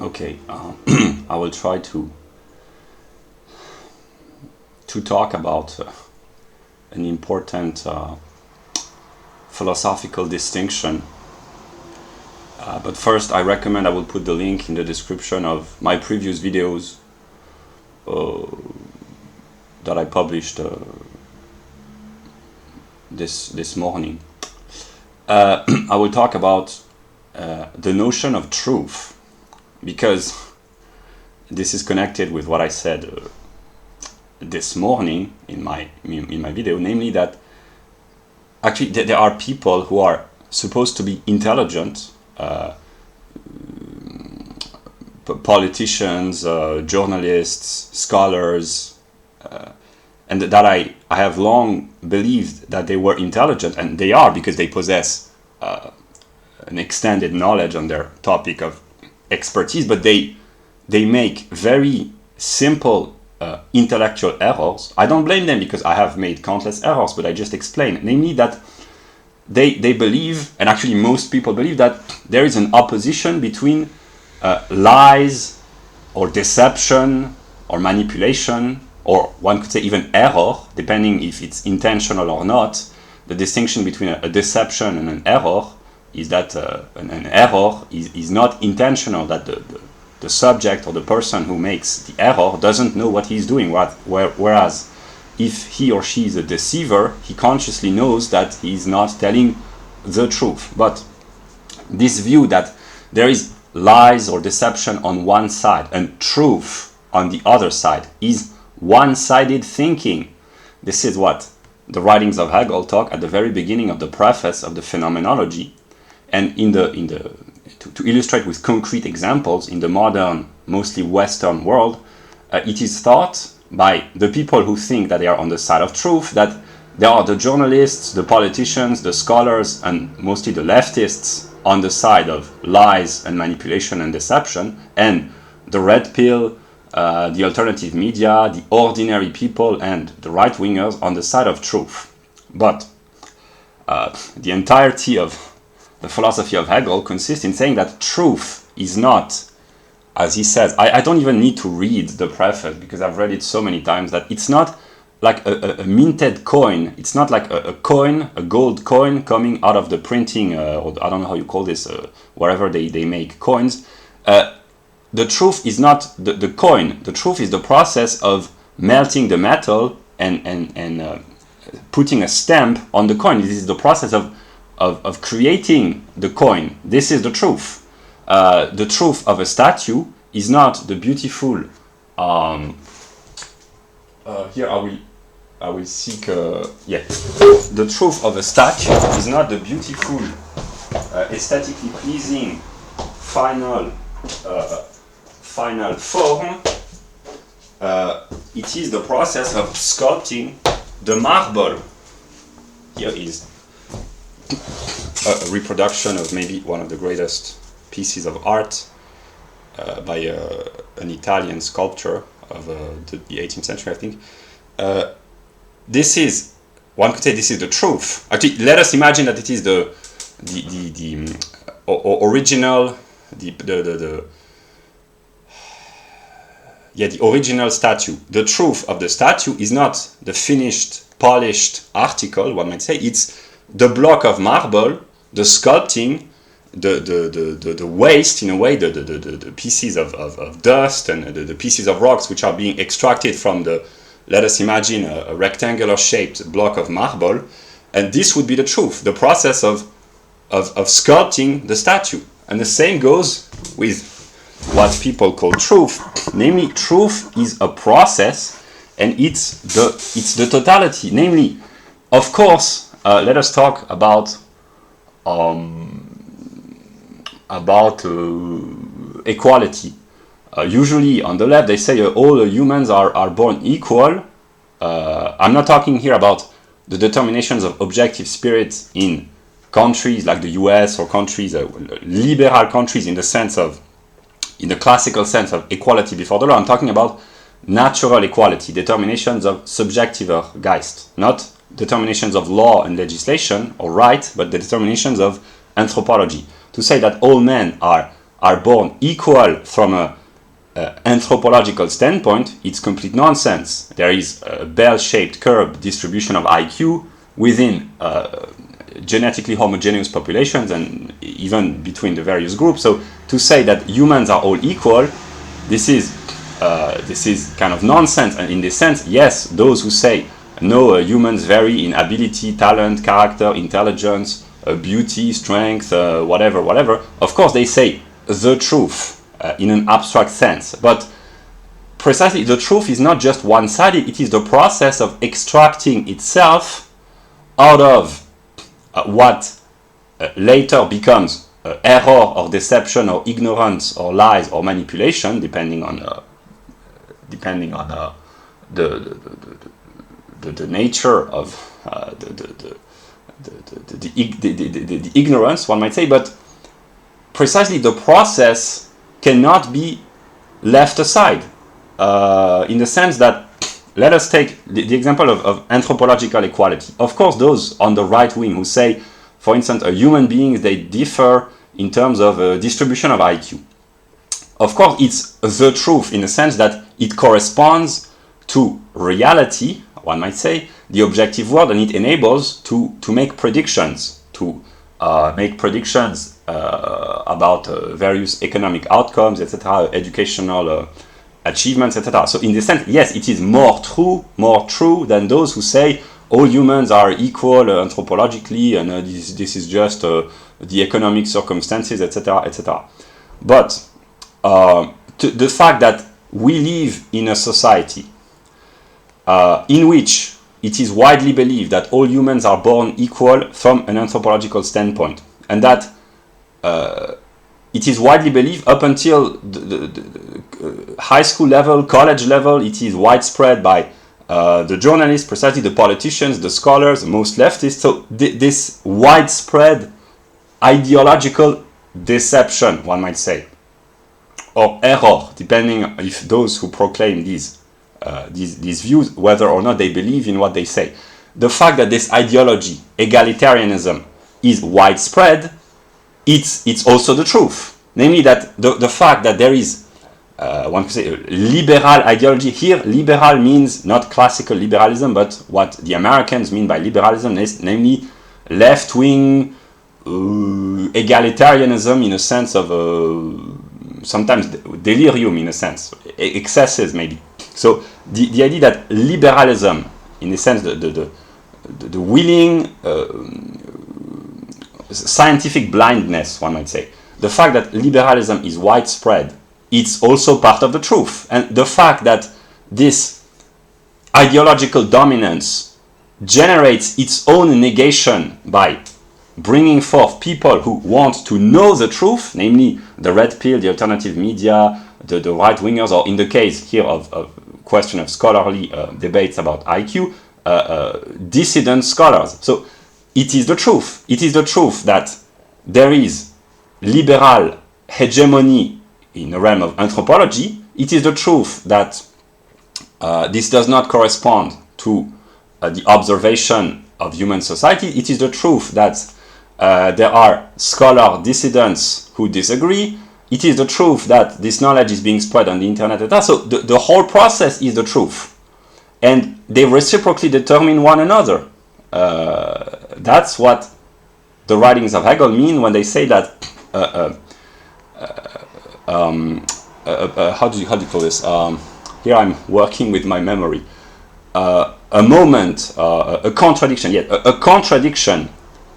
Okay, I will try to talk about an important philosophical distinction. But first, I recommend I will put the link in the description of my previous videos that I published this morning. I will talk about the notion of truth, because this is connected with what I said this morning in my video, namely that actually there are people who are supposed to be intelligent, politicians, journalists, scholars, and that I have long believed that they were intelligent, and they are, because they possess an extended knowledge on their topic of expertise, but they make very simple intellectual errors. I don't blame them, because I have made countless errors, but I just explained, namely that they believe, and actually most people believe, that there is an opposition between lies or deception or manipulation, or one could say even error, depending if it's intentional or not. The distinction between a deception and an error is that an error is not intentional, that the subject or the person who makes the error doesn't know what he's doing, whereas if he or she is a deceiver, he consciously knows that he's not telling the truth. But this view that there is lies or deception on one side and truth on the other side is one-sided thinking. This is what the writings of Hegel talk at the very beginning of the preface of the Phenomenology. And to illustrate with concrete examples, in the modern, mostly Western world, it is thought by the people who think that they are on the side of truth that there are the journalists, the politicians, the scholars, and mostly the leftists on the side of lies and manipulation and deception, and the red pill, the alternative media, the ordinary people, and the right-wingers on the side of truth. But the entirety of the philosophy of Hegel consists in saying that truth is not, as he says, I don't even need to read the preface because I've read it so many times, that it's not like a minted coin. It's not like a coin, a gold coin coming out of the printing, or I don't know how you call this, wherever they make coins. The truth is not the coin. The truth is the process of melting the metal and putting a stamp on the coin. This is the process of creating the coin. This is the truth. The truth of a statue is not the beautiful. Here I will seek. The truth of a statue is not the beautiful, aesthetically pleasing final form. It is the process of sculpting the marble. Here is a reproduction of maybe one of the greatest pieces of art by an Italian sculptor of the 18th century, I think. This is, one could say, this is the truth. Actually, let us imagine that it is the original, the original statue. The truth of the statue is not the finished, polished article, one might say. It's the block of marble, the sculpting, the waste, in a way, the pieces of dust and the pieces of rocks which are being extracted from the, let us imagine, a rectangular shaped block of marble. And this would be the truth, the process of sculpting the statue. And the same goes with what people call truth. Namely, truth is a process, and it's the totality. Namely, of course, let us talk about equality. Usually on the left they say all humans are born equal. I'm not talking here about the determinations of objective spirit in countries like the US or countries, liberal countries, in the classical sense of equality before the law. I'm talking about natural equality, determinations of subjektiver Geist, not determinations of law and legislation or right, but the determinations of anthropology. To say that all men are are born equal from a anthropological standpoint, it's complete nonsense. There is a bell-shaped curve distribution of IQ within genetically homogeneous populations and even between the various groups. So to say that humans are all equal, this is kind of nonsense. And in this sense, yes, those who say no, humans vary in ability, talent, character, intelligence, beauty, strength, whatever. Of course, they say the truth in an abstract sense. But precisely, the truth is not just one-sided. It is the process of extracting itself out of what later becomes error or deception or ignorance or lies or manipulation, depending on the nature of the ignorance, one might say. But precisely the process cannot be left aside, in the sense that, let us take the example of anthropological equality. Of course, those on the right wing who say, for instance, human beings, they differ in terms of distribution of IQ. Of course, it's the truth in the sense that it corresponds to reality, one might say, the objective world, and it enables to make predictions, about various economic outcomes, etc., educational achievements, etc. So in this sense, yes, it is more true than those who say all humans are equal anthropologically, and this is just the economic circumstances, etc., etc. But the fact that we live in a society in which it is widely believed that all humans are born equal from an anthropological standpoint, and that it is widely believed up until the high school level, college level, it is widespread by the journalists, precisely the politicians, the scholars, most leftists. So this widespread ideological deception, one might say, or error, depending if those who proclaim these views, whether or not they believe in what they say. The fact that this ideology, egalitarianism, is widespread, it's also the truth. Namely that the fact that there is, one could say, liberal ideology. Here, liberal means not classical liberalism, but what the Americans mean by liberalism, namely left-wing egalitarianism, in a sense of sometimes delirium, in a sense, excesses maybe. So the idea that liberalism, in a sense, the willing scientific blindness, one might say, the fact that liberalism is widespread, it's also part of the truth. And the fact that this ideological dominance generates its own negation by bringing forth people who want to know the truth, namely the red pill, the alternative media, the right-wingers, or in the case here of question of scholarly debates about IQ, dissident scholars. So it is the truth. It is the truth that there is liberal hegemony in the realm of anthropology. It is the truth that this does not correspond to the observation of human society. It is the truth that there are scholar dissidents who disagree. It is the truth that this knowledge is being spread on the internet, etc. So the whole process is the truth. And they reciprocally determine one another. That's what the writings of Hegel mean when they say that how do you call this? Here I'm working with my memory. A moment, a contradiction, a contradiction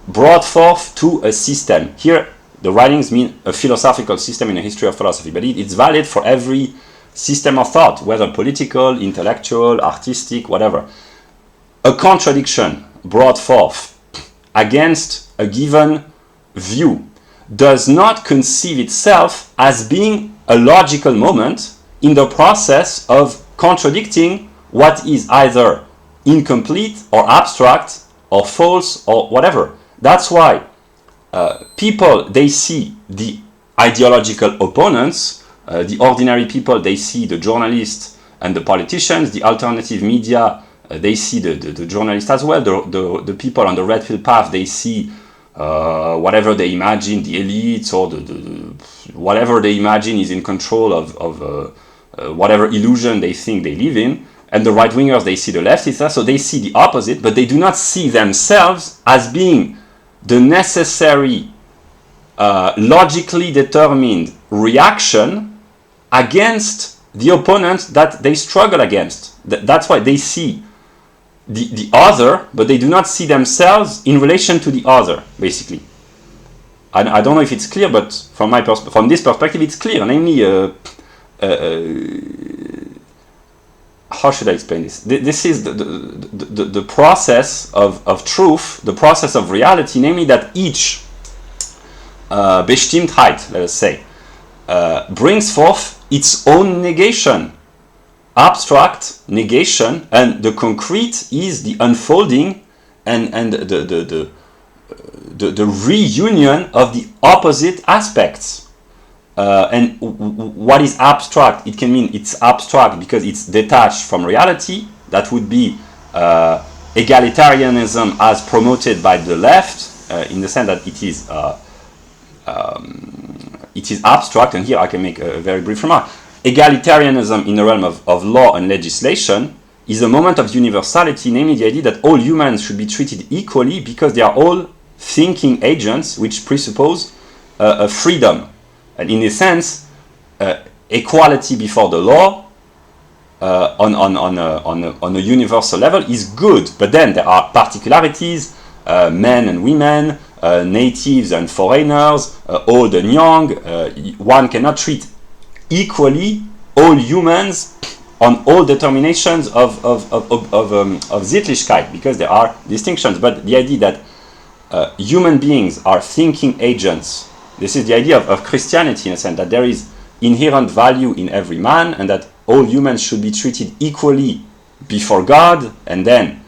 brought forth to a system. Here, the writings mean a philosophical system in a history of philosophy, but it's valid for every system of thought, whether political, intellectual, artistic, whatever. A contradiction brought forth against a given view does not conceive itself as being a logical moment in the process of contradicting what is either incomplete or abstract or false or whatever. That's why people, they see the ideological opponents, the ordinary people, they see the journalists and the politicians, the alternative media, they see the journalists as well, the people on the red pill path, they see whatever they imagine, the elites or whatever they imagine is in control of whatever illusion they think they live in. And the right-wingers, they see the leftists, so they see the opposite, but they do not see themselves as being the necessary, logically determined reaction against the opponent that they struggle against. That's why they see the other, but they do not see themselves in relation to the other, basically. I don't know if it's clear, but from this perspective, it's clear. Namely, how should I explain this? This is the process of truth, the process of reality, namely that each Bestimmtheit, let us say, brings forth its own negation, abstract negation, and the concrete is the unfolding and the reunion of the opposite aspects. And what is abstract? It can mean it's abstract because it's detached from reality. That would be egalitarianism as promoted by the left, in the sense that it is abstract. And here I can make a very brief remark. Egalitarianism in the realm of law and legislation is a moment of universality, namely the idea that all humans should be treated equally because they are all thinking agents which presuppose a freedom. And in a sense, equality before the law on a universal level is good. But then there are particularities, men and women, natives and foreigners, old and young. One cannot treat equally all humans on all determinations of Sittlichkeit, because there are distinctions. But the idea that human beings are thinking agents, this is the idea of Christianity, in a sense, that there is inherent value in every man and that all humans should be treated equally before God and then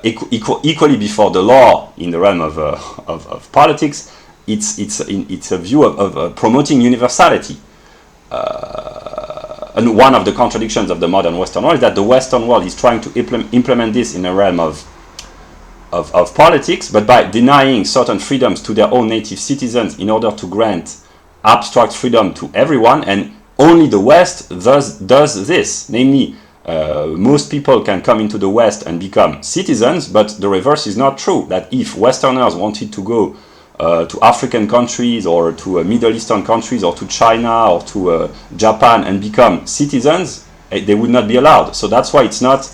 equally before the law in the realm of politics. It's a view of promoting universality. And one of the contradictions of the modern Western world is that the Western world is trying to implement this in the realm of politics, but by denying certain freedoms to their own native citizens in order to grant abstract freedom to everyone, and only the West does this. Namely, most people can come into the West and become citizens, but the reverse is not true. That if Westerners wanted to go to African countries or to Middle Eastern countries or to China or to Japan and become citizens, they would not be allowed. So that's why it's not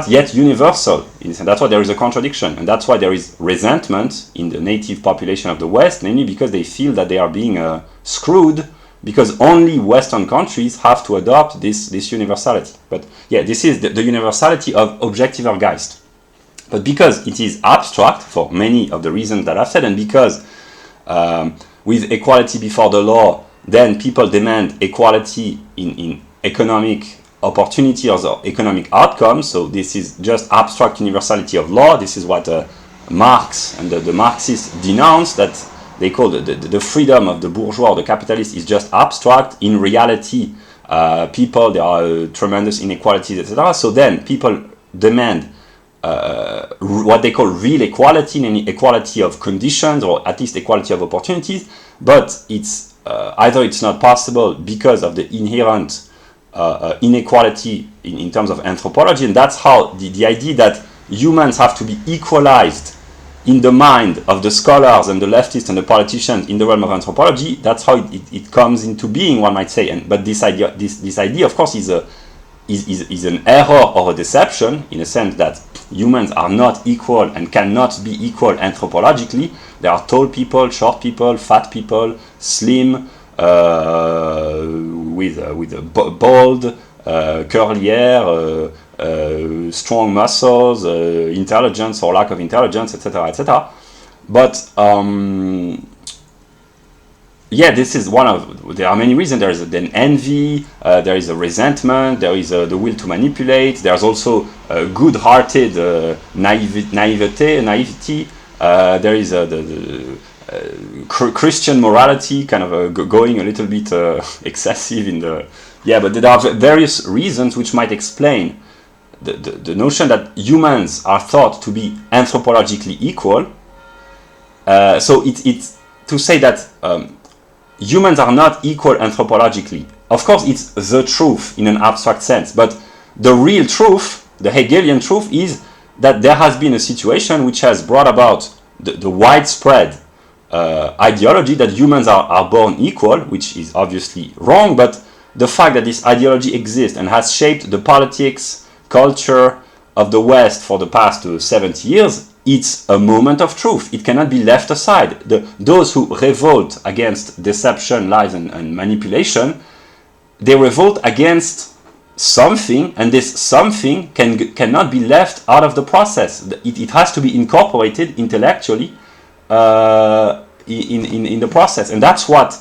yet universal. That's why there is a contradiction, and that's why there is resentment in the native population of the West, namely because they feel that they are being screwed, because only Western countries have to adopt this universality. But yeah, this is the universality of Objektiver Geist. But because it is abstract, for many of the reasons that I've said, and because with equality before the law, then people demand equality in economic opportunity or economic outcomes. So this is just abstract universality of law. This is what Marx and the Marxists denounce, that they call the freedom of the bourgeois or the capitalist is just abstract. In reality, there are tremendous inequalities, etc. So then people demand what they call real equality, namely equality of conditions or at least equality of opportunities, but it's either it's not possible because of the inherent inequality in terms of anthropology, and that's how the idea that humans have to be equalized in the mind of the scholars and the leftists and the politicians in the realm of anthropology, that's how it comes into being, one might say. But this idea, of course, is an error or a deception, in a sense that humans are not equal and cannot be equal anthropologically. There are tall people, short people, fat people, slim, with bald, curly hair, strong muscles, intelligence or lack of intelligence, etc., etc. But yeah, this is one of. There are many reasons. There is an envy. There is a resentment. There is the will to manipulate. There's also good-hearted naivety. There is the Christian morality, kind of going a little bit excessive in the. Yeah, but there are various reasons which might explain the notion that humans are thought to be anthropologically equal, So it's to say that humans are not equal anthropologically. Of course, it's the truth in an abstract sense, but the real truth, the Hegelian truth, is that there has been a situation which has brought about the widespread ideology that humans are born equal, which is obviously wrong, but the fact that this ideology exists and has shaped the politics, culture of the West for the past 70 years, it's a moment of truth. It cannot be left aside. Those who revolt against deception, lies, and manipulation, they revolt against something, and this something cannot be left out of the process. It has to be incorporated intellectually in the process, and that's what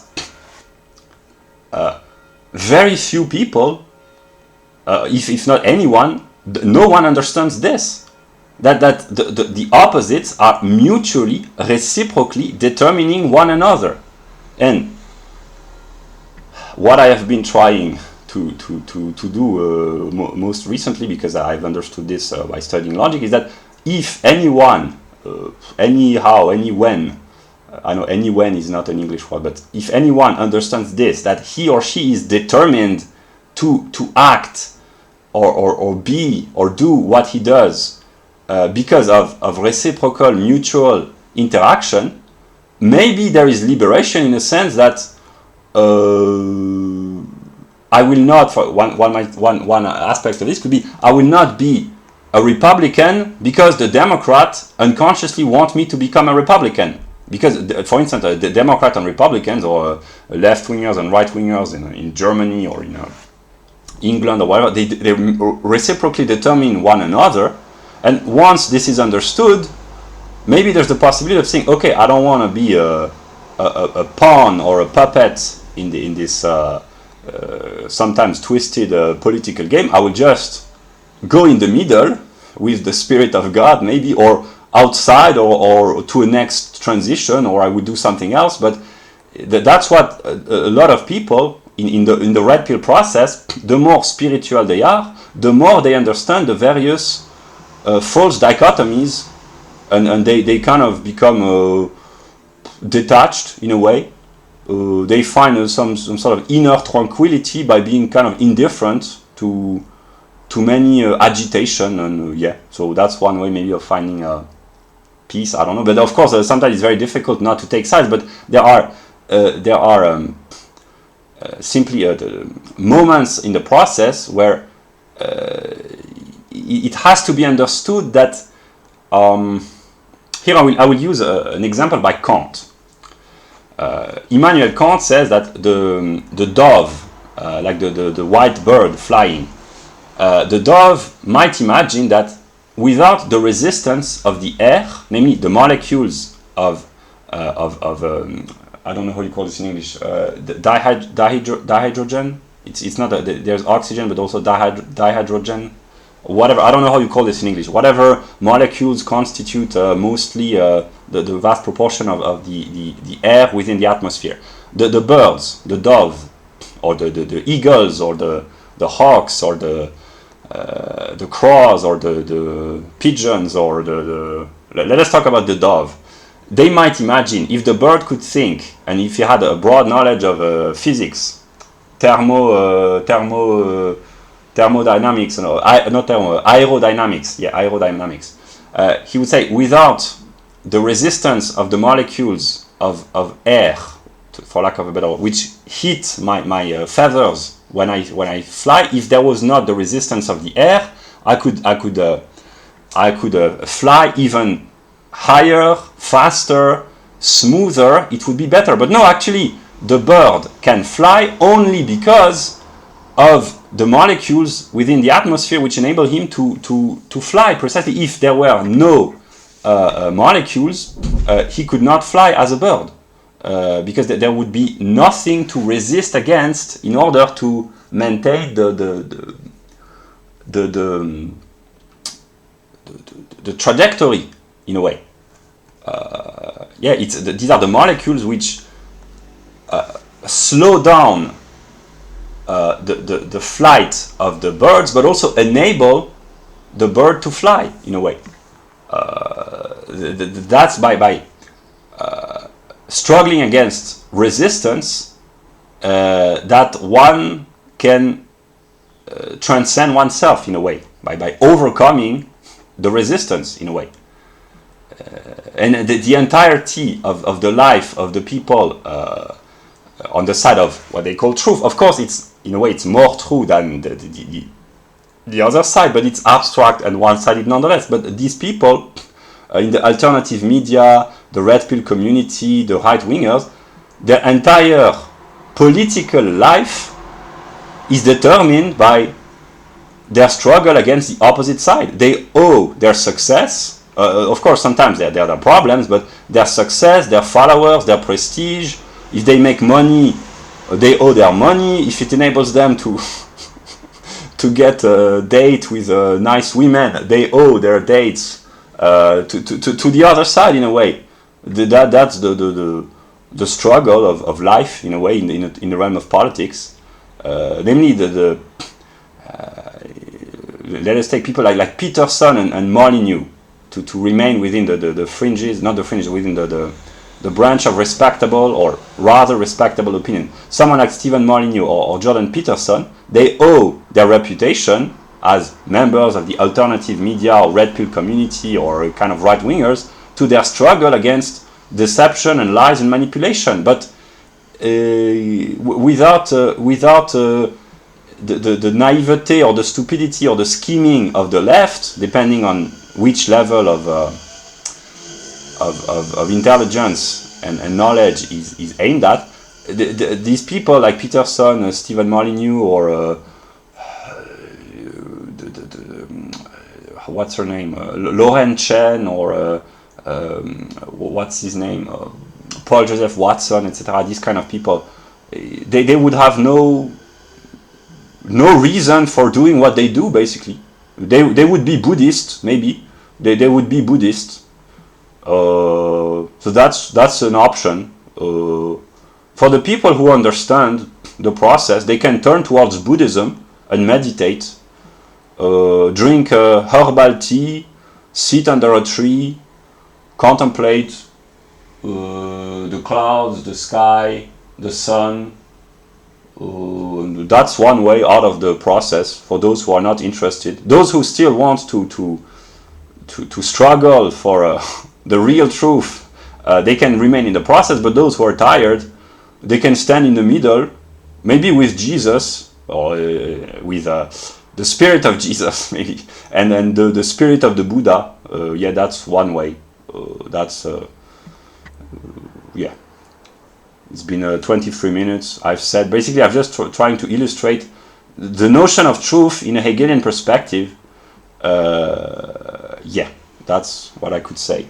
very few people, if not anyone, no one understands this. That the opposites are mutually, reciprocally determining one another. And what I have been trying to do most recently, because I've understood this by studying logic, is that if anyone, anyhow, any when, I know any when is not an English word, but if anyone understands this, that he or she is determined to act or be or do what he does because of reciprocal mutual interaction, maybe there is liberation in a sense that I will not, for one aspect of this could be, I will not be a Republican because the Democrat unconsciously want me to become a Republican. Because, for instance, the Democrat and Republicans, or left-wingers and right-wingers in Germany or in England or whatever, they reciprocally determine one another. And once this is understood, maybe there's the possibility of saying, okay, I don't want to be a pawn or a puppet in this sometimes twisted political game. I will just go in the middle with the Spirit of God, maybe, or outside, or to a next transition, or I would do something else. But that's what a lot of people in the red pill process, the more spiritual they are, the more they understand the various false dichotomies, and they kind of become detached in a way. They find some sort of inner tranquility by being kind of indifferent to many agitation, and so that's one way maybe of finding peace. I don't know, but of course sometimes it's very difficult not to take sides. But there are simply moments in the process where it has to be understood that here I will use an example by Kant. Immanuel Kant says that the dove, like the white bird flying, the dove might imagine that without the resistance of the air, namely the molecules of I don't know how you call this in English, the dihydrogen. It's not there's oxygen, but also dihydrogen. Whatever, I don't know how you call this in English. Whatever molecules constitute mostly the vast proportion of the air within the atmosphere. The birds, the dove, or the eagles, or the hawks, or the crows, or the pigeons, or let us talk about the dove. They might imagine, if the bird could think, and if he had a broad knowledge of physics, thermodynamics, aerodynamics. Yeah, aerodynamics. He would say, without the resistance of the molecules of air, for lack of a better word, which hit my feathers when I fly, if there was not the resistance of the air, I could fly even higher, faster, smoother. It would be better. But no, actually, the bird can fly only because of the molecules within the atmosphere which enable him to fly. Precisely, if there were no molecules, he could not fly as a bird, because there would be nothing to resist against in order to maintain the trajectory, in a way. These are the molecules which slow down the flight of the birds, but also enable the bird to fly, in a way. That's by struggling against resistance, that one can transcend oneself in a way by overcoming the resistance in a way. And the entirety of the life of the people on the side of what they call truth, of course, it's in a way it's more true than the other side, but it's abstract and one-sided nonetheless. But these people in the alternative media, the red pill community, the right-wingers, their entire political life is determined by their struggle against the opposite side. They owe their success, of course sometimes there are problems, but their success, their followers, their prestige, if they make money, they owe their money. If it enables them to to get a date with nice women, they owe their dates to the other side in a way. That's the struggle of life in a way in the realm of politics. Namely, let us take people like Peterson and Molyneux to remain within the fringes, not the fringes, within the branch of respectable or rather respectable opinion. Someone like Stephen Molyneux or Jordan Peterson, they owe their reputation as members of the alternative media or red pill community or kind of right-wingers to their struggle against deception and lies and manipulation. But without the naivete or the stupidity or the scheming of the left, depending on which level of intelligence and knowledge is aimed at, these people like Peterson, Stephen Molyneux, or what's her name, Lauren Chen, or what's his name, Paul Joseph Watson, etc. These kind of people, they would have no reason for doing what they do. Basically, they would be Buddhist, maybe. They would be Buddhist. So that's an option. For the people who understand the process, they can turn towards Buddhism and meditate, drink herbal tea, sit under a tree, contemplate the clouds, the sky, the sun. That's one way out of the process for those who are not interested. Those who still want to struggle for the real truth, they can remain in the process. But those who are tired, they can stand in the middle, maybe with Jesus or with the spirit of Jesus, maybe, and then the spirit of the Buddha. Yeah, that's one way. Yeah. It's been 23 minutes. I've said, basically, I've just trying to illustrate the notion of truth in a Hegelian perspective. Yeah, that's what I could say.